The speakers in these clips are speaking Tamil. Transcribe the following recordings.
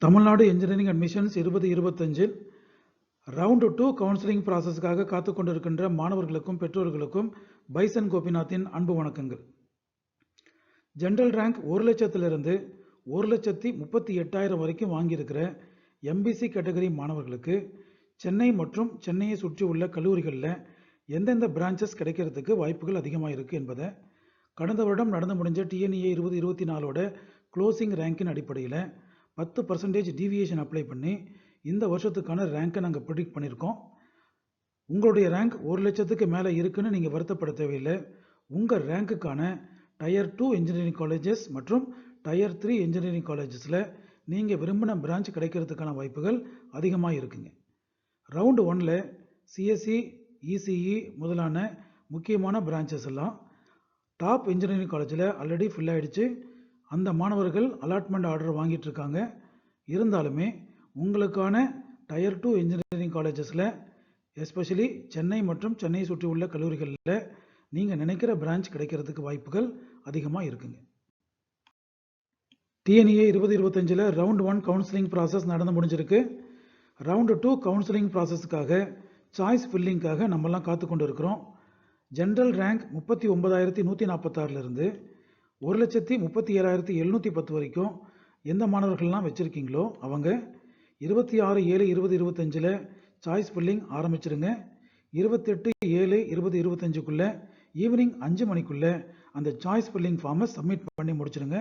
Tamil Nadu engineering admissions 2025 round 2 counselling ப்ராசஸ்க்காக காத்து கொண்டிருக்கின்ற மாணவர்களுக்கும் பெற்றோர்களுக்கும் பைசன் கோபிநாத்தின் அன்பு வணக்கங்கள். ஜென்ரல் ரேங்க் 1,00,000 1,38,000 வரைக்கும் வாங்கியிருக்கிற எம்பிசி கேட்டகரி மாணவர்களுக்கு சென்னை மற்றும் சென்னையை சுற்றி உள்ள கல்லூரிகளில் எந்தெந்த பிரான்ச்சஸ் கிடைக்கிறதுக்கு வாய்ப்புகள் அதிகமாக இருக்குது என்பதை கடந்த வருடம் நடந்து முடிஞ்ச டிஎன்இஏ 2024 க்ளோசிங் ரேங்கின் அடிப்படையில் 10% டீவியேஷன் அப்ளை பண்ணி இந்த வருஷத்துக்கான ரேங்கை நாங்கள் ப்ரிடிக்ட் பண்ணியிருக்கோம். உங்களுடைய ரேங்க் 1,00,000க்கு மேலே இருக்குன்னு நீங்கள் வருத்தப்பட தேவையில்லை. உங்கள் ரேங்க்குக்கான டயர் 2 இன்ஜினியரிங் காலேஜஸ் மற்றும் டயர் 3 இன்ஜினியரிங் காலேஜஸில் நீங்கள் விரும்பின பிரான்ச் கிடைக்கிறதுக்கான வாய்ப்புகள் அதிகமாக இருக்குங்க. ரவுண்டு 1ல் சிஎஸ்சி, இசிஇ முதலான முக்கியமான பிரான்ச்சஸ் எல்லாம் டாப் இன்ஜினியரிங் காலேஜில் ஆல்ரெடி ஃபில் ஆகிடுச்சு. அந்த மாணவர்கள் அலாட்மெண்ட் ஆர்டர் வாங்கிட்டு இருக்காங்க. இருந்தாலுமே உங்களுக்கான டயர் 2 இன்ஜினியரிங் காலேஜஸில் எஸ்பெஷலி சென்னை மற்றும் சென்னையை சுற்றி உள்ள கல்லூரிகளில் நீங்கள் நினைக்கிற பிரான்ச் கிடைக்கிறதுக்கு வாய்ப்புகள் அதிகமாக இருக்குங்க. டிஎன்இஏ 2025 ரவுண்ட் 1 கவுன்சிலிங் ப்ராசஸ் நடந்து முடிஞ்சிருக்கு. ரவுண்டு 2 கவுன்சிலிங் ப்ராசஸ்க்காக சாய்ஸ் ஃபில்லிங்காக நம்மெல்லாம் காத்து கொண்டு இருக்கிறோம். ஜென்ரல் ரேங்க் 39,146 1,37,710 வரைக்கும் எந்த மாணவர்கள்லாம் வச்சுருக்கீங்களோ அவங்க 26/7/2025 சாய்ஸ் ஃபில்லிங் ஆரம்பிச்சிருங்க. 28/7/2025 ஈவினிங் 5 மணிக்குள்ளே அந்த சாய்ஸ் ஃபில்லிங் ஃபார்மை சப்மிட் பண்ணி முடிச்சிருங்க.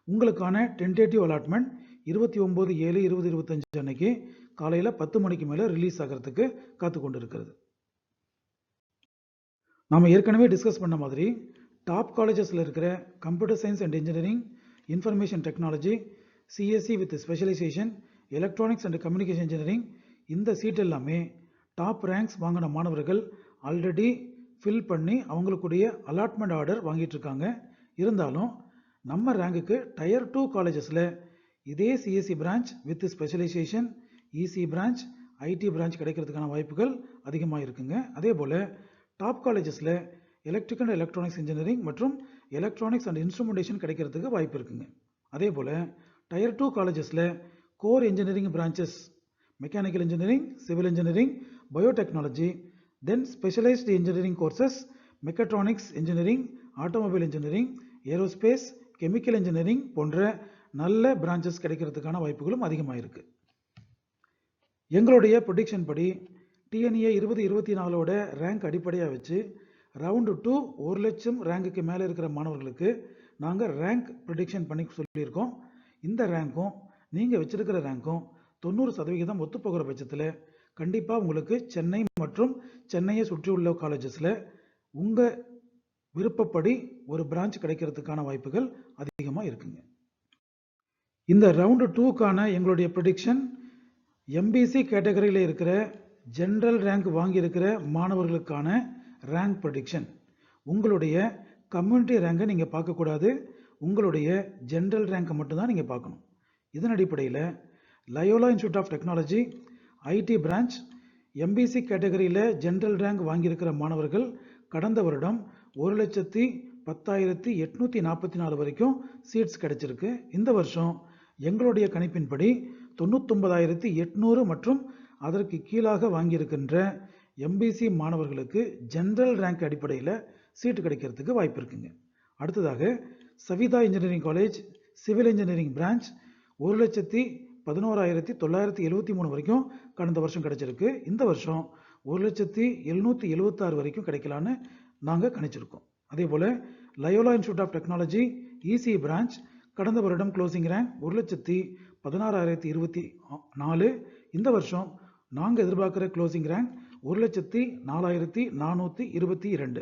உங்களுக்கான டென்டேட்டிவ் அலாட்மெண்ட் 29/7/2025 அன்னைக்கு காலையில் 10 மணிக்கு மேலே ரிலீஸ் ஆகிறதுக்கு காத்து கொண்டு இருக்கிறது. நாம் ஏற்கனவே டிஸ்கஸ் பண்ண மாதிரி டாப் காலேஜஸில் இருக்கிற computer science and engineering, information technology, CSC with specialisation, electronics and communication engineering இந்த சீட் எல்லாமே டாப் ரேங்க்ஸ் வாங்கின மாணவர்கள் ஆல்ரெடி ஃபில் பண்ணி அவங்களுக்குடைய அலாட்மெண்ட் ஆர்டர் வாங்கிட்டு இருக்காங்க. இருந்தாலும் நம்ம ரேங்குக்கு டயர் 2 காலேஜஸில் இதே CSE branch with specialisation, EC branch, IT branch கிடைக்கிறதுக்கான வாய்ப்புகள் அதிகமாக இருக்குங்க. அதே போல் டாப் காலேஜஸில் எலக்ட்ரிக்கல் அண்ட் எலக்ட்ரானிக்ஸ் இன்ஜினியரிங் மற்றும் எலக்ட்ரானிக்ஸ் அண்ட் இன்ஸ்ட்ருமெண்டேஷன் கிடைக்கிறதுக்கு வாய்ப்பு இருக்குங்க. அதே போல் டயர் 2 காலேஜஸில் core engineering branches mechanical engineering, civil engineering, biotechnology, then specialised engineering courses mechatronics engineering, automobile engineering, aerospace, chemical engineering போன்ற நல்ல பிரான்ச்சஸ் கிடைக்கிறதுக்கான வாய்ப்புகளும் அதிகமாக இருக்குது. எங்களுடைய ப்ரொடிக்ஷன் படி டிஎன்இஏ 2024 ரேங்க் அடிப்படையாக வச்சு ரவுண்டு 2 1,00,000 ரேங்குக்கு மேலே இருக்கிற மாணவர்களுக்கு நாங்கள் ரேங்க் ப்ரிடிக்ஷன் பண்ணி சொல்லியிருக்கோம். இந்த ரேங்க்கும் நீங்கள் வச்சிருக்கிற ரேங்க்கும் 90% ஒத்துப்போகிற பட்சத்தில் கண்டிப்பாக உங்களுக்கு சென்னை மற்றும் சென்னையை சுற்றியுள்ள காலேஜஸில் உங்கள் விருப்பப்படி ஒரு பிரான்ச் கிடைக்கிறதுக்கான வாய்ப்புகள் அதிகமாக இருக்குங்க. இந்த ரவுண்டு 2க்கான எங்களுடைய ப்ரிடிக்ஷன் எம்பிசி கேட்டகரியில் இருக்கிற ஜென்ரல் ரேங்க் வாங்கியிருக்கிற மாணவர்களுக்கான ரேங்க் ப்ரெடிக்ஷன். உங்களுடைய கம்யூனிட்டி ரேங்கை நீங்கள் பார்க்கக்கூடாது, உங்களுடைய ஜென்ரல் ரேங்கை மட்டும்தான் நீங்கள் பார்க்கணும். இதன் அடிப்படையில் Loyola institute of technology IT branch MBC கேட்டகரியில் ஜென்ரல் ரேங்க் வாங்கியிருக்கிற மாணவர்கள் கடந்த வருடம் 1,10,844 வரைக்கும் சீட்ஸ் கிடைச்சிருக்கு. இந்த வருஷம் எங்களுடைய கணிப்பின்படி 99,800 மற்றும் அதற்கு கீழாக வாங்கியிருக்கின்ற எம்பிசி மாணவர்களுக்கு ஜென்ரல் ரேங்க் அடிப்படையில் சீட்டு கிடைக்கிறதுக்கு வாய்ப்பு இருக்குங்க. அடுத்ததாக Savitha engineering college civil engineering branch 1,11,973 வரைக்கும் கடந்த வருஷம் கிடைச்சிருக்கு. இந்த வருஷம் 1,776 வரைக்கும் கிடைக்கலான்னு நாங்கள் கணிச்சிருக்கோம். அதே போல் Loyola institute of technology EC branch கடந்த வருடம் க்ளோசிங் ரேங்க் 1,16,024. இந்த வருஷம் நாங்கள் எதிர்பார்க்குற closing rank 1,04,422.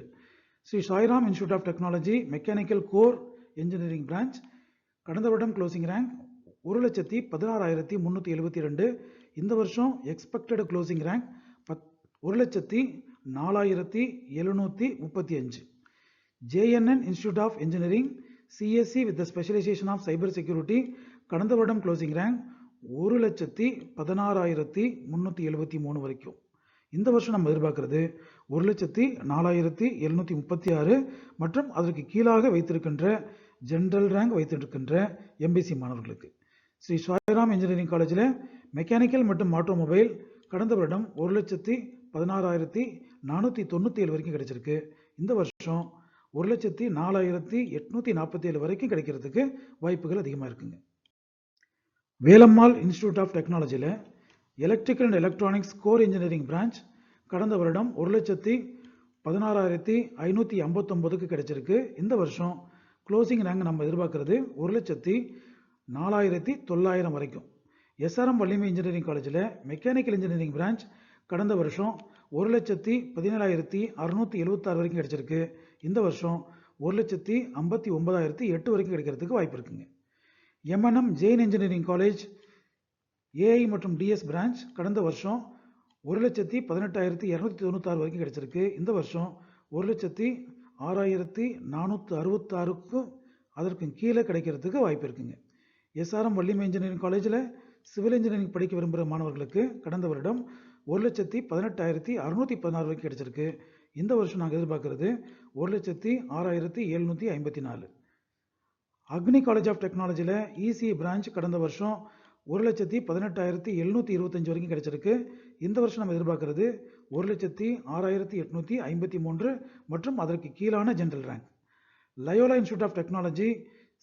Sri Sairam institute of technology mechanical core engineering branch கடந்த வருடம் க்ளோசிங் ரேங்க் 1,16,372. இந்த வருஷம் expected closing rank 1,04,735. JNN institute of engineering CSE with specialisation of cyber security கடந்த வருடம் க்ளோசிங் ரேங்க் 1,16,373 வரைக்கும். இந்த வருஷம் நம்ம எதிர்பார்க்கிறது 1,04,736 மற்றும் அதற்கு கீழாக வைத்திருக்கின்ற ஜென்ரல் ரேங்க் வைத்திருக்கின்ற எம்பிசி மாணவர்களுக்கு. ஸ்ரீ சாய்ராம் இன்ஜினியரிங் காலேஜில் மெக்கானிக்கல் மற்றும் ஆட்டோமொபைல் கடந்த வருடம் 1,16,497 வரைக்கும் கிடைச்சிருக்கு. இந்த வருஷம் 1,04,847 வரைக்கும் கிடைக்கிறதுக்கு வாய்ப்புகள் அதிகமாக இருக்குங்க. வேலம்மாள் இன்ஸ்டிடியூட் ஆஃப் டெக்னாலஜியில் electrical and electronics core engineering branch கடந்த வருடம் 1,16,559க்கு கிடைச்சிருக்கு. இந்த வருஷம் க்ளோசிங் ரேங்க் நம்ம எதிர்பார்க்கறது 1,04,900 வரைக்கும். எஸ்ஆர்எம் வள்ளிமை இன்ஜினியரிங் காலேஜில் மெக்கானிக்கல் இன்ஜினியரிங் பிரான்ச் கடந்த வருஷம் 1,17,676 வரைக்கும் கிடைச்சிருக்கு. இந்த வருஷம் 1,59,008 வரைக்கும் கிடைக்கிறதுக்கு வாய்ப்பு இருக்குங்க. M&M Jain engineering college AI மற்றும் டிஎஸ் பிரான்ச் கடந்த வருஷம் 1,18,296 வரைக்கும் கிடைச்சிருக்கு. இந்த வருஷம் 1,06,466க்கும் அதற்கு கீழே கிடைக்கிறதுக்கு வாய்ப்பு இருக்குங்க. எஸ்ஆர்எம் வள்ளிமை இன்ஜினியரிங் காலேஜில் சிவில் இன்ஜினியரிங் படிக்க விரும்புகிற மாணவர்களுக்கு கடந்த வருடம் 1,18,616 வரைக்கும் கிடைச்சிருக்கு. இந்த வருஷம் நாங்கள் எதிர்பார்க்கறது 1,06,754. அக்னி காலேஜ் ஆஃப் டெக்னாலஜியில் இசிஇ பிரான்ச் கடந்த வருஷம் 1,18,725 வரைக்கும் கிடைச்சிருக்கு. இந்த வருஷம் நம்ம எதிர்பார்க்கறது 1,06,853 மற்றும் அதற்கு கீழான general rank. Loyola institute of technology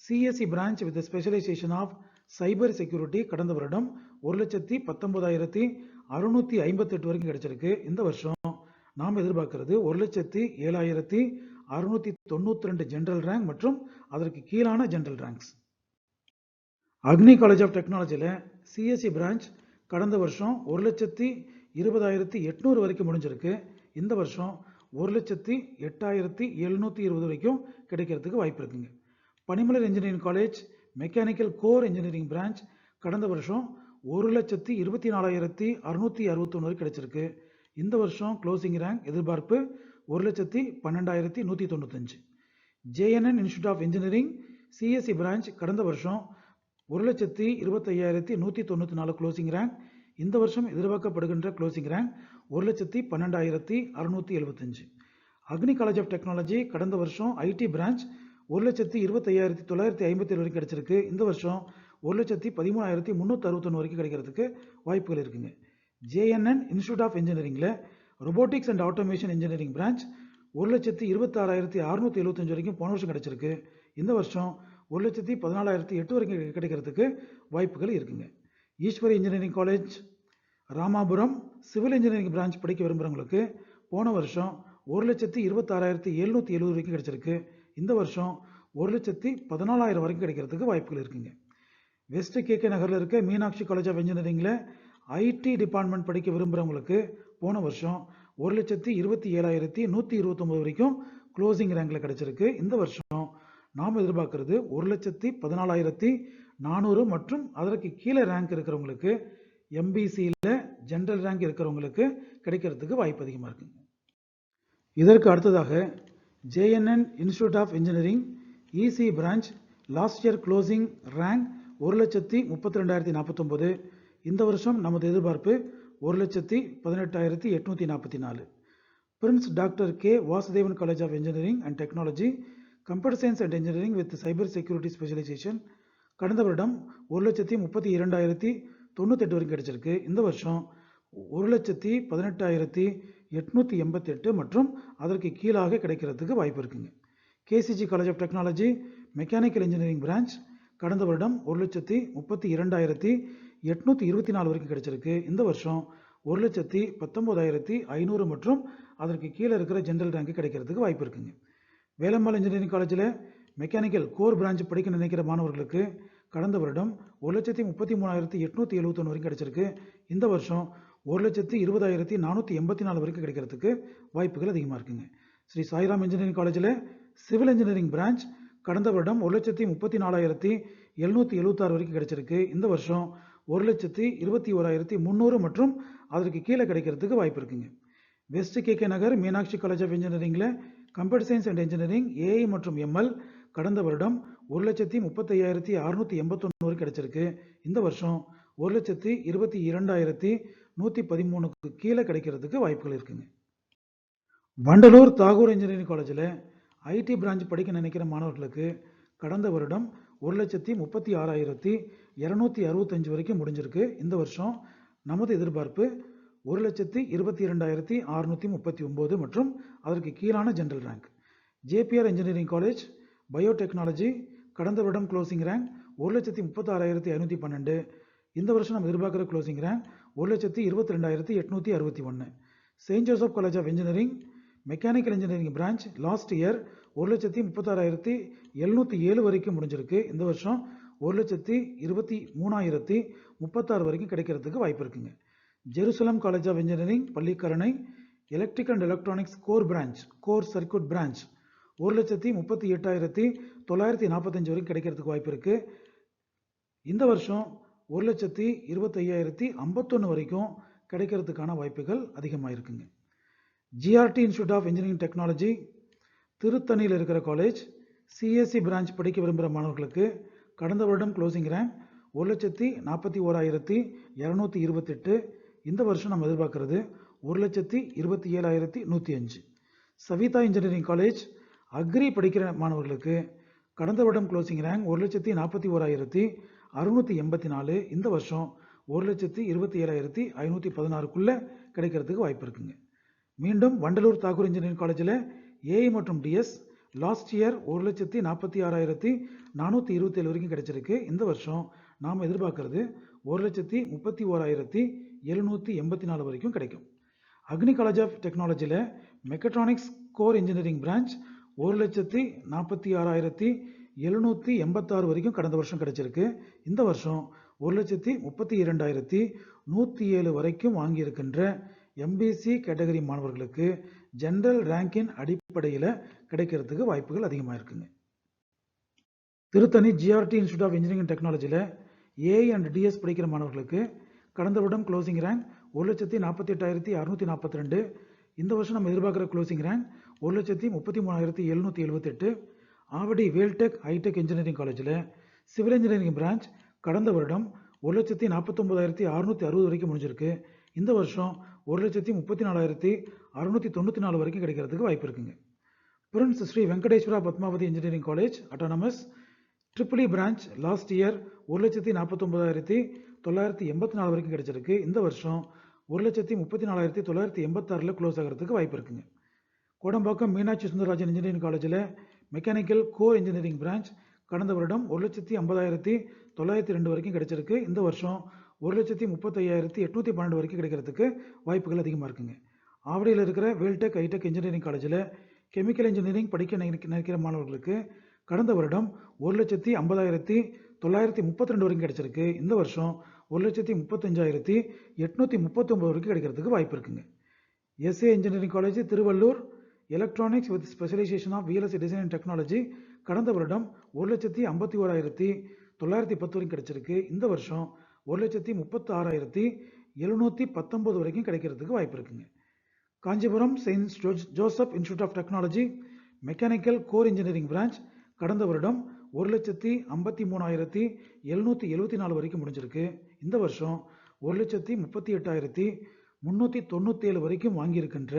CSC branch with specialisation of cyber security கடந்த வருடம் 1,19,658 வரைக்கும் கிடைச்சிருக்கு. இந்த வருஷம் நாம் எதிர்பார்க்கறது 1,07,692 ஜெனரல் ரேங்க் மற்றும் அதற்கு கீழான general ranks. Agni college of டெக்னாலஜியில் சிஎஸ்சி பிரான்ச் கடந்த வருஷம் 1,20,800 வரைக்கும் முடிஞ்சிருக்கு. இந்த வருஷம் 1,08,720 வரைக்கும் கிடைக்கிறதுக்கு வாய்ப்பு இருக்குங்க. Panimalar engineering college mechanical core engineering branch கடந்த வருஷம் 1,24,661 வரை கிடைச்சிருக்கு. இந்த வருஷம் க்ளோசிங் ரேங்க் எதிர்பார்ப்பு 1,12,195. JNN institute of engineering CSC branch கடந்த வருஷம் 1,25,194 க்ளோசிங் ரேங்க். இந்த வருஷம் எதிர்பார்க்கப்படுகின்ற closing rank 1,12,675. Agni college of technology கடந்த வருஷம் ஐடி பிரான்ச் 1,25,957 வரைக்கும் கிடைச்சிருக்கு. இந்த வருஷம் 1,13,361 வரைக்கும் கிடைக்கிறதுக்கு வாய்ப்புகள் இருக்குங்க. ஜேஎன்என் இன்ஸ்டிடியூட் ஆஃப் இன்ஜினியரிங்கில் robotics and automation engineering branch 1,26,675 வரைக்கும் போன வருஷம் கிடைச்சிருக்கு. இந்த வருஷம் 1,14,008 வரைக்கும் கிடைக்கிறதுக்கு வாய்ப்புகள் இருக்குங்க. Eswari engineering college Ramapuram civil engineering branch படிக்க விரும்புகிறவங்களுக்கு போன வருஷம் 1,26,770 வரைக்கும் கிடைச்சிருக்கு. இந்த வருஷம் 1,14,000 வரைக்கும் கிடைக்கிறதுக்கு வாய்ப்புகள் இருக்குங்க. வெஸ்ட் கேகே நகரில் இருக்க மீனாட்சி காலேஜ் ஆஃப் இன்ஜினியரிங்கில் ஐடி டிபார்ட்மெண்ட் படிக்க விரும்புகிறவங்களுக்கு போன வருஷம் 1,27,129 வரைக்கும் க்ளோசிங் ரேங்கில் கிடைச்சிருக்கு. இந்த வருஷம் நாம் எதிர்பார்க்கறது 1,14,400 மற்றும் அதற்கு கீழே ரேங்க் இருக்கிறவங்களுக்கு எம்பிசியில் ஜென்ரல் ரேங்க் இருக்கிறவங்களுக்கு கிடைக்கிறதுக்கு வாய்ப்பு அதிகமாக இருக்குங்க. இதற்கு அடுத்ததாக JNN institute of engineering EC branch last year closing rank 1,32,049. இந்த வருஷம் நமது எதிர்பார்ப்பு 1,18,844. Prince doctor K Vasudevan college of engineering and technology computer science and engineering with cyber security specialisation கடந்த வருடம் 1,32,098 வரைக்கும் கிடைச்சிருக்கு. இந்த வருஷம் 1,18,888 மற்றும் அதற்கு கீழாக கிடைக்கிறதுக்கு வாய்ப்பு இருக்குங்க. KCG college of technology mechanical engineering branch கடந்த வருடம் 1,32,824 வரைக்கும் கிடைச்சிருக்கு. இந்த வருஷம் 1,19,500 மற்றும் அதற்கு கீழே இருக்கிற ஜென்ரல் ரேங்க் கிடைக்கிறதுக்கு வாய்ப்பு இருக்குங்க. வேலம்மாள் இன்ஜினியரிங் காலேஜில் மெக்கானிக்கல் கோர் பிரான்ச் படிக்க நினைக்கிற மாணவர்களுக்கு கடந்த வருடம் 1,33,871 வரைக்கும் கிடைச்சிருக்கு. இந்த வருஷம் 1,20,484 வரைக்கும் கிடைக்கிறதுக்கு வாய்ப்புகள் அதிகமாக இருக்குங்க. ஸ்ரீ சாய்ராம் இன்ஜினியரிங் காலேஜில் சிவில் இன்ஜினியரிங் பிரான்ச் கடந்த வருடம் 1,34,776 வரைக்கும் கிடைச்சிருக்கு. இந்த வருஷம் 1,21,300 மற்றும் அதற்கு கீழே கிடைக்கிறதுக்கு வாய்ப்பு இருக்குங்க. West KK Nagar Meenakshi college of இன்ஜினியரிங்கில் computer science and engineering AI மற்றும் எம்எல் கடந்த வருடம் 1,35,681 வரைக்கும் கிடைச்சிருக்கு. இந்த வருஷம் 1,22,113 கீழே கிடைக்கிறதுக்கு வாய்ப்புகள் இருக்குங்க. வண்டலூர் தாகூர் இன்ஜினியரிங் காலேஜில் ஐடி பிரான்ச் படிக்க நினைக்கிற மாணவர்களுக்கு கடந்த வருடம் 1,36,7 265 வரைக்கும் முடிஞ்சிருக்கு. இந்த வருஷம் நமது எதிர்பார்ப்பு 1,22,639 மற்றும் அதற்கு கீழான general rank. JPR engineering college biotechnology கடந்த வருடம் க்ளோசிங் ரேங்க் 1,36,512. இந்த வருஷம் நம்ம எதிர்பார்க்குற closing rank 1,22,861. Saint Joseph college of engineering mechanical engineering branch last year 1,36,707 வரைக்கும் முடிஞ்சிருக்கு. இந்த வருஷம் 1,23,036 வரைக்கும் கிடைக்கிறதுக்கு வாய்ப்பு இருக்குங்க. Jerusalem college of engineering Pallikaranai electrical and electronics core circuit branch 1,38,945 வரைக்கும் கிடைக்கிறதுக்கு வாய்ப்பு இருக்கு. இந்த வருஷம் 1,25,051 வரைக்கும் கிடைக்கிறதுக்கான வாய்ப்புகள் அதிகமாக இருக்குங்க. GRT institute of engineering technology திருத்தணியில் இருக்கிற காலேஜ் சிஎஸ்சி பிரான்ச் படிக்க விரும்புகிற மாணவர்களுக்கு கடந்த வருடம் க்ளோசிங் ரேங்க் 1,41,228. இந்த வருஷம் நம்ம எதிர்பார்க்கறது 1,27,105. சவிதா இன்ஜினியரிங் காலேஜ் அக்ரி படிக்கிற மாணவர்களுக்கு கடந்த வருடம் க்ளோசிங் ரேங்க் 1,41,684. இந்த வருஷம் 1,27,516க்குள்ள கிடைக்கிறதுக்கு வாய்ப்பு இருக்குங்க. மீண்டும் வண்டலூர் தாக்கூர் இன்ஜினியரிங் காலேஜில் ஏஐ மற்றும் டிஎஸ் லாஸ்ட் இயர் 1,46,427 வரைக்கும் கிடைச்சிருக்கு. இந்த வருஷம் நாம் எதிர்பார்க்கறது 1,31,784 வரைக்கும் கிடைக்கும். அக்னி காலேஜ் ஆஃப் டெக்னாலஜியில் மெக்கட்ரானிக்ஸ் கோர் இன்ஜினியரிங் பிரான்ச் 1,46,786 வரைக்கும் கடந்த வருஷம் கிடைச்சிருக்கு. இந்த வருஷம் 1,32,107 வரைக்கும் வாங்கியிருக்கின்ற எம்பிசி கேட்டகரி மாணவர்களுக்கு ஜெனரல் ரேங்கின் அடிப்படையில் கிடைக்கிறதுக்கு வாய்ப்புகள் அதிகமாக இருக்குங்க. Tiruttani GRT institute of engineering டெக்னாலஜியில் ஏஐ அண்ட் டிஎஸ் படிக்கிற மாணவர்களுக்கு கடந்த வருடம் க்ளோசிங் ரேங்க் 1,48,642. இந்த வருஷம் நம்ம எதிர்பார்க்குற closing rank 1,33,778. Avadi Veltech high tech engineering காலேஜில் சிவில் இன்ஜினியரிங் பிரான்ச் கடந்த வருடம் 1,49,660 வரைக்கும் முடிஞ்சிருக்கு. இந்த வருஷம் 1,34,694 வரைக்கும் கிடைக்கிறதுக்கு வாய்ப்பு இருக்குங்க. Prince Sri Venkateswara Padmavathy engineering college autonomous triple branch last year 1,49,984 வரைக்கும் கிடைச்சிருக்கு. இந்த வருஷம் 1,34,986 க்ளோஸ் ஆகிறதுக்கு வாய்ப்பு இருக்குங்க. கோடம்பாக்கம் மீனாட்சி சுந்தரராஜன் இன்ஜினியரிங் காலேஜில் மெக்கானிக்கல் கோர் இன்ஜினியரிங் பிரான்ச் கடந்த வருடம் 1,50,902 வரைக்கும் கிடைச்சிருக்கு. இந்த வருஷம் 1,35,812 வரைக்கும் கிடைக்கிறதுக்கு வாய்ப்புகள் அதிகமாக இருக்குங்க. ஆவடியில் இருக்கிற வேல்டெக் ஹைடெக் இன்ஜினியரிங் காலேஜில் கெமிக்கல் இன்ஜினியரிங் படிக்க நினைக்கிற மாணவர்களுக்கு கடந்த வருடம் 1,50,932 வரைக்கும் கிடைச்சிருக்கு. இந்த வருஷம் 1,35,839 வரைக்கும் கிடைக்கிறதுக்கு வாய்ப்பு இருக்குங்க. SA engineering college Tiruvallur electronics with specialisation of VLSI design and technology கடந்த வருடம் 1,51,910 வரைக்கும் கிடைச்சிருக்கு. இந்த வருஷம் 1,36,719 வரைக்கும் கிடைக்கிறதுக்கு வாய்ப்பு இருக்குங்க. Kanchipuram saint Joseph institute of technology mechanical core engineering branch கடந்த வருடம் 1,53,774 வரைக்கும் முடிஞ்சிருக்கு. இந்த வருஷம் 1,38,397 வரைக்கும் வாங்கியிருக்கின்ற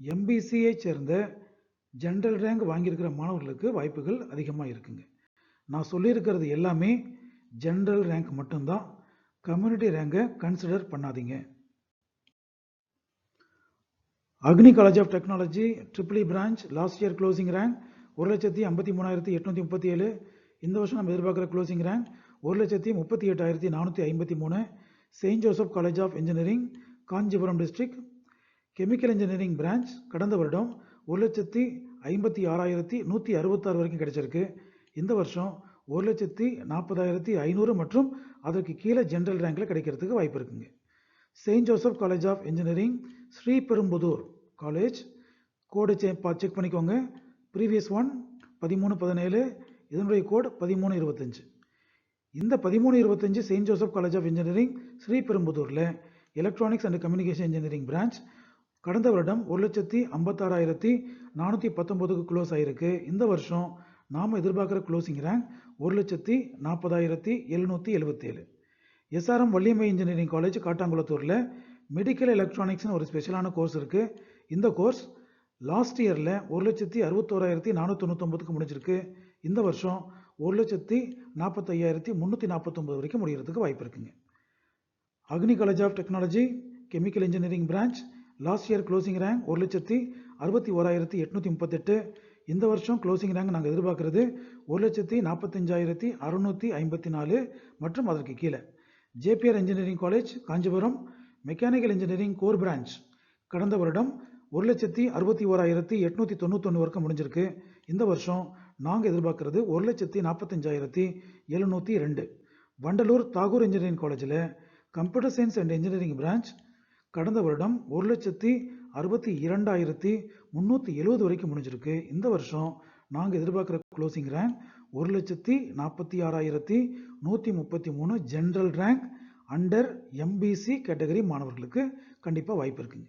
எம்பிசியை சேர்ந்த ஜெனரல் ரேங்க் வாங்கியிருக்கிற மாணவர்களுக்கு வாய்ப்புகள் அதிகமாக இருக்குங்க. நான் சொல்லியிருக்கிறது எல்லாமே ஜெனரல் ரேங்க் மட்டும்தான், கம்யூனிட்டி ரேங்கை கன்சிடர் பண்ணாதீங்க. Agni college of technology triple branch last year closing rank 1,53,837. இந்த வருஷம் நம்ம எதிர்பார்க்குற closing rank 1,38,453. Saint Joseph college of engineering Kanchipuram district chemical engineering branch கடந்த வருடம் 1,56,166 வரைக்கும் கிடைச்சிருக்கு. இந்த வருஷம் 1,40,500 மற்றும் அதற்கு கீழே ஜெனரல் ரேங்கில் கிடைக்கிறதுக்கு வாய்ப்பு இருக்குங்க. Saint Joseph college of engineering Sriperumbudur college code check பண்ணிக்கோங்க. ப்ரீவியஸ் ஒன் 1317, இதனுடைய கோட் 1325. இந்த 1325 saint Joseph college of engineering ஸ்ரீபெரும்புதூரில் electronics and communication engineering branch கடந்த வருடம் 1,56,419 க்ளோஸ் ஆகிருக்கு. இந்த வருஷம் நாம் எதிர்பார்க்குற closing rank 1,40,777. SRM Valliammai engineering college காட்டாங்குளத்தூரில் மெடிக்கல் எலக்ட்ரானிக்ஸ்னு ஒரு ஸ்பெஷலான கோர்ஸ் இருக்குது. இந்த கோர்ஸ் லாஸ்ட் இயரில் 1,61,499 முடிஞ்சிருக்கு. இந்த வருஷம் 1,45,349 வரைக்கும் முடிகிறதுக்கு வாய்ப்பு இருக்குங்க. Agni college of technology chemical engineering branch last year closing rank 1,61,138. இந்த வருஷம் க்ளோசிங் ரேங்க் நாங்கள் எதிர்பார்க்கறது 1,45,654 மற்றும் அதற்கு கீழே. JPR engineering college Kanchipuram mechanical engineering core branch கடந்த வருடம் 1,61,891 வரைக்கும் முடிஞ்சிருக்கு. இந்த வருஷம் நாங்கள் எதிர்பார்க்கறது 1,45,702. வண்டலூர் தாகூர் இன்ஜினியரிங் காலேஜில் computer science and engineering branch கடந்த வருடம் 1,62,370 வரைக்கும் முடிஞ்சிருக்கு. இந்த வருஷம் நாங்கள் எதிர்பார்க்குற closing rank 1,46,133 general rank under MBC category மாணவர்களுக்கு கண்டிப்பாக வாய்ப்பு இருக்குங்க.